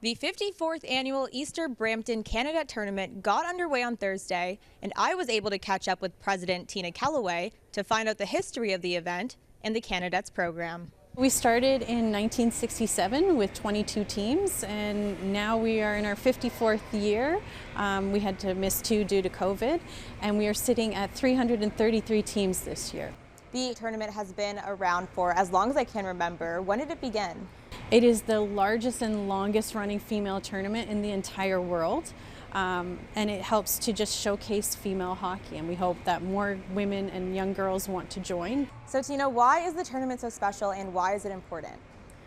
The 54th annual Easter Brampton Candidate Tournament got underway on Thursday, and I was able to catch up with President Tina Kellaway to find out the history of the event and the Candidates program. We started in 1967 with 22 teams, and now we are in our 54th year. We had to miss 2 due to COVID, and we are sitting at 333 teams this year. The tournament has been around for as long as I can remember. When did it begin? It is the largest and longest running female tournament in the entire world, and it helps to just showcase female hockey, and we hope that more women and young girls want to join. So Tina, why is the tournament so special and why is it important?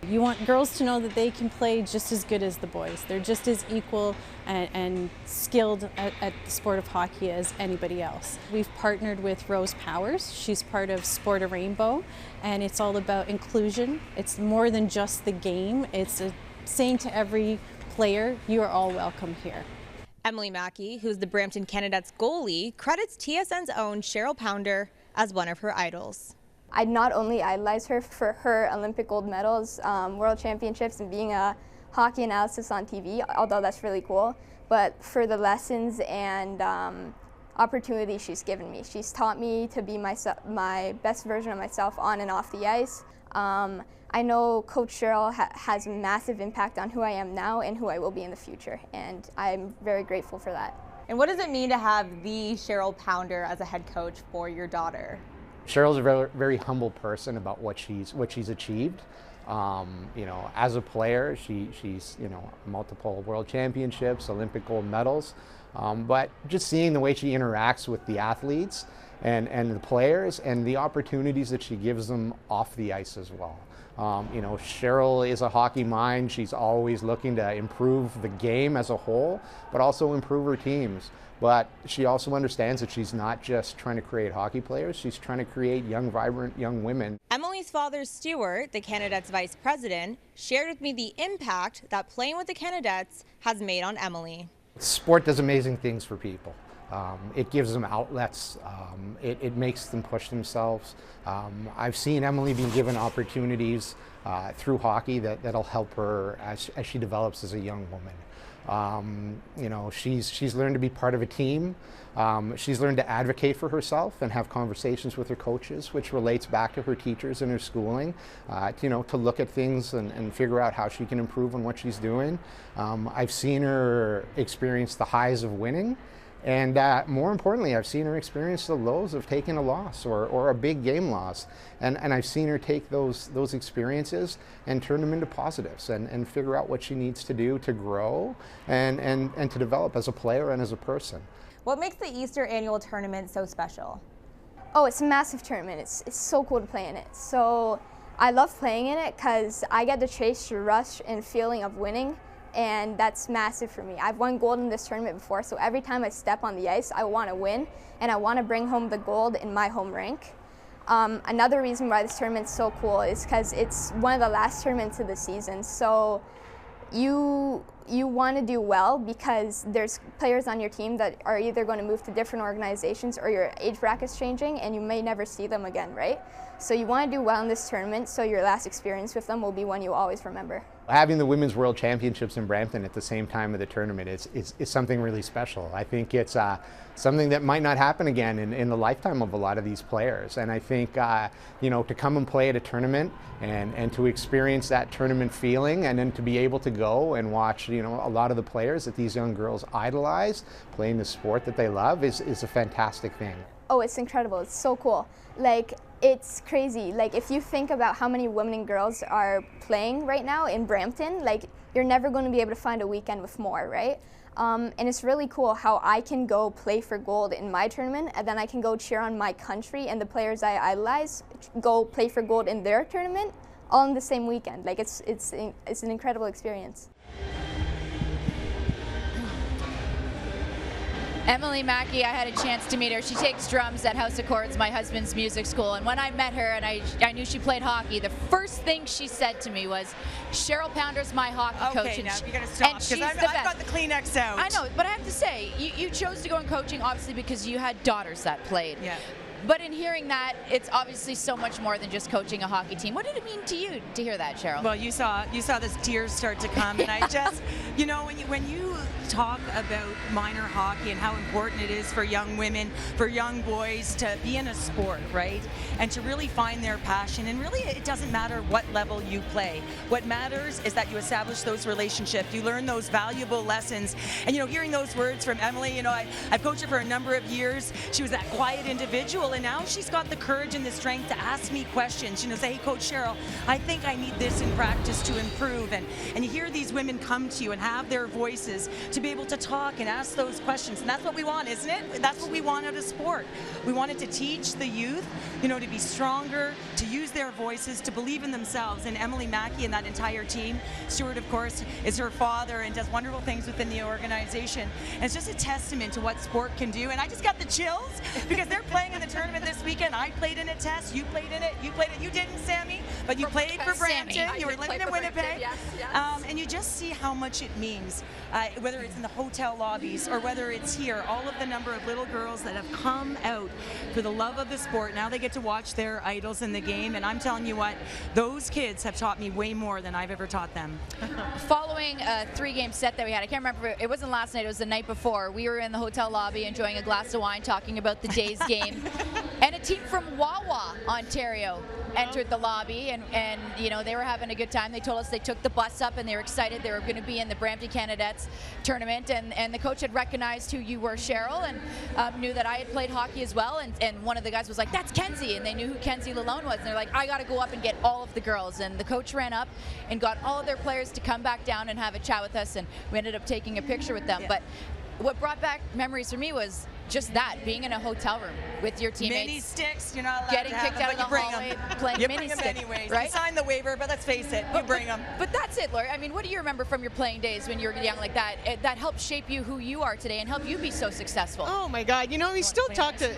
You want girls to know that they can play just as good as the boys. They're just as equal and skilled at the sport of hockey as anybody else. We've partnered with Rose Powers. She's part of Sport a Rainbow, and it's all about inclusion. It's more than just the game. It's saying to every player, you are all welcome here. Emily Mackey, who's the Brampton Candidates goalie, credits TSN's own Cheryl Pounder as one of her idols. I not only idolize her for her Olympic gold medals, world championships, and being a hockey analyst on TV, although that's really cool, but for the lessons and opportunities she's given me. She's taught me to be my best version of myself on and off the ice. I know Coach Cheryl has a massive impact on who I am now and who I will be in the future, and I'm very grateful for that. And what does it mean to have the Cheryl Pounder as a head coach for your daughter? Cheryl's a very, very humble person about what she's achieved. As a player, she's multiple world championships, Olympic gold medals, but just seeing the way she interacts with the athletes and the players and the opportunities that she gives them off the ice as well. Cheryl is a hockey mind. She's always looking to improve the game as a whole, but also improve her teams. But she also understands that she's not just trying to create hockey players, she's trying to create young, vibrant young women. Emily's father, Stuart, the Candidates vice president, shared with me the impact that playing with the Candidates has made on Emily. Sport does amazing things for people. It gives them outlets. It makes them push themselves. I've seen Emily being given opportunities through hockey that'll help her as she develops as a young woman. She's learned to be part of a team. She's learned to advocate for herself and have conversations with her coaches, which relates back to her teachers and her schooling, to look at things and figure out how she can improve on what she's doing. I've seen her experience the highs of winning. And more importantly, I've seen her experience the lows of taking a loss or a big game loss. And I've seen her take those experiences and turn them into positives and figure out what she needs to do to grow and to develop as a player and as a person. What makes the Easter annual tournament so special? Oh, it's a massive tournament. It's so cool to play in it. So I love playing in it because I get to chase the rush and feeling of winning. And that's massive for me. I've won gold in this tournament before, so every time I step on the ice, I want to win, and I want to bring home the gold in my home rink. Another reason why this tournament's so cool is because it's one of the last tournaments of the season, so you want to do well because there's players on your team that are either going to move to different organizations or your age bracket's changing and you may never see them again, right? So you want to do well in this tournament so your last experience with them will be one you always remember. Having the Women's World Championships in Brampton at the same time of the tournament is something really special. I think it's something that might not happen again in the lifetime of a lot of these players. And I think, to come and play at a tournament and to experience that tournament feeling and then to be able to go and watch, a lot of the players that these young girls idolize playing the sport that they love is a fantastic thing. Oh, it's incredible. It's so cool. It's crazy. If you think about how many women and girls are playing right now in Brampton, you're never going to be able to find a weekend with more, right? And it's really cool how I can go play for gold in my tournament, and then I can go cheer on my country and the players I idolize, go play for gold in their tournament, all in the same weekend. It's an incredible experience. Emily Mackey, I had a chance to meet her. She takes drums at House of Chords, my husband's music school. And when I met her and I knew she played hockey, the first thing she said to me was, Cheryl Pounder's my hockey coach. Okay, now you're going to stop because I've got the Kleenex out. I know, but I have to say, you chose to go in coaching obviously because you had daughters that played. Yeah. But in hearing that, it's obviously so much more than just coaching a hockey team. What did it mean to you to hear that, Cheryl? Well, you saw the tears start to come, and I just, when you talk about minor hockey and how important it is for young women, for young boys to be in a sport, right? And to really find their passion. And really, it doesn't matter what level you play. What matters is that you establish those relationships. You learn those valuable lessons. And, hearing those words from Emily, I've coached her for a number of years. She was that quiet individual, and now she's got the courage and the strength to ask me questions. Say, hey, Coach Cheryl, I think I need this in practice to improve. And you hear these women come to you and have their voices to be able to talk and ask those questions. And that's what we want, isn't it? That's what we want out of sport. We wanted to teach the youth, to be stronger, to use their voices, to believe in themselves. And Emily Mackey and that entire team, Stuart, of course, is her father and does wonderful things within the organization. And it's just a testament to what sport can do. And I just got the chills because they're playing in the tournament this weekend. I played in it, Tess. You played in it. You played it. You didn't, Sammy, but you played for Brampton. You were living in Winnipeg. Yes. And you just see how much it means, whether it's in the hotel lobbies or whether it's here, all of the number of little girls that have come out for the love of the sport. Now they get to watch their idols in the game, and I'm telling you what, those kids have taught me way more than I've ever taught them. Following a 3-game set that we had, I can't remember, it wasn't last night, it was the night before, we were in the hotel lobby enjoying a glass of wine, talking about the day's game, and a team from Wawa, Ontario entered the lobby, and they were having a good time. They told us they took the bus up and they were excited. They were going to be in the Brampton Canadettes tournament, and the coach had recognized who you were, Cheryl, and knew that I had played hockey as well, and one of the guys was like, that's Kenzie, and they knew who Kenzie Lalone was, and they're like, I got to go up and get all of the girls, and the coach ran up and got all of their players to come back down and have a chat with us, and we ended up taking a picture with them. Yeah. But what brought back memories for me was just that, being in a hotel room with your teammates. Mini sticks, you're not allowed getting to have kicked them, out of the hallway, playing you mini bring them sticks, anyways. right? You signed the waiver, but let's face it, you bring them. But that's it, Lori. I mean, what do you remember from your playing days when you were young like that? That helped shape you who you are today and help you be so successful. Oh my God! We still talk to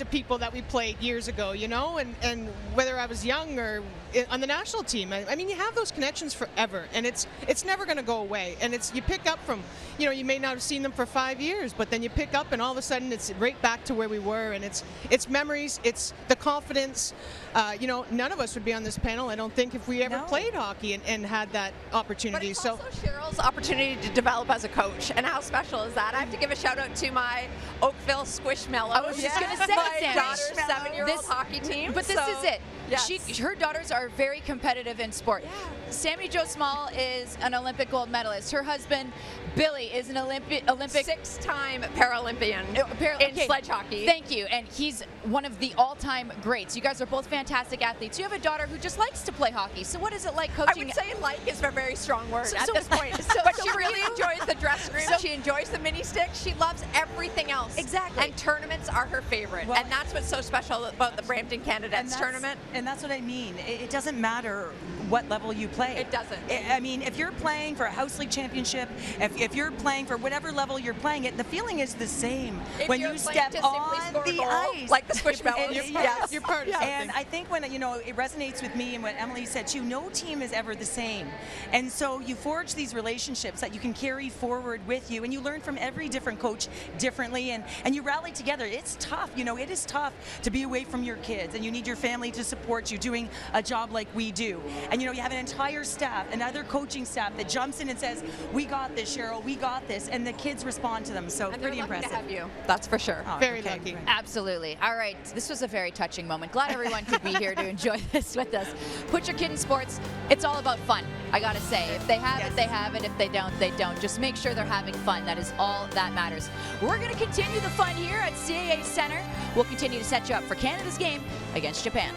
people that we played years ago. And whether I was young or on the national team, I mean, you have those connections forever, and it's never going to go away. And you pick up from, you may not have seen them for 5 years, but then you pick up, and all of a sudden it's right back to where we were, and it's memories, it's the confidence. None of us would be on this panel, I don't think, if we ever played hockey and had that opportunity. But it's also Cheryl's opportunity to develop as a coach, and how special is that? I have to give a shout out to my Oakville Squishmallows. I was just going to say, my Sammy, daughter's 7-year-old hockey team. But this is it. Yes. Her daughters are very competitive in sport. Yeah. Sammy Jo Small is an Olympic gold medalist. Her husband, Billy, is an Olympic 6-time Paralympian in sledge hockey. Thank you. And he's one of the all-time greats. You guys are both fantastic athletes. You have a daughter who just likes to play hockey. So what is it like coaching? I would say like is a very strong word at this point. But she really enjoys the dress room. She enjoys the mini sticks. She loves everything else. Exactly. And tournaments are her favorite. Well, and that's what's so special about the Brampton Canadettes tournament. And that's what I mean. It doesn't matter what level you play. It doesn't. I mean, if you're playing for a house league championship, if you're playing for whatever level you're playing it, the feeling is the same when you step on the ice. Like the Squishmallows. Yes. You're part of something. And I think when, it resonates with me and what Emily said too, no team is ever the same. And so you forge these relationships that you can carry forward with you, and you learn from every different coach differently, and you rally together. It's tough. It is tough to be away from your kids, and you need your family to support you doing a job like we do. And you have an entire staff, another coaching staff that jumps in and says, we got this, Cheryl, we got this, and the kids respond to them. So and pretty they're lucky impressive. to have you. That's for sure. Oh, very lucky. Absolutely. All right, this was a very touching moment. Glad everyone could be here to enjoy this with us. Put your kid in sports. It's all about fun, I gotta say. If they have it, they have it. If they don't, they don't. Just make sure they're having fun. That is all that matters. We're gonna continue the fun here at CAA Center. We'll continue to set you up for Canada's game against Japan.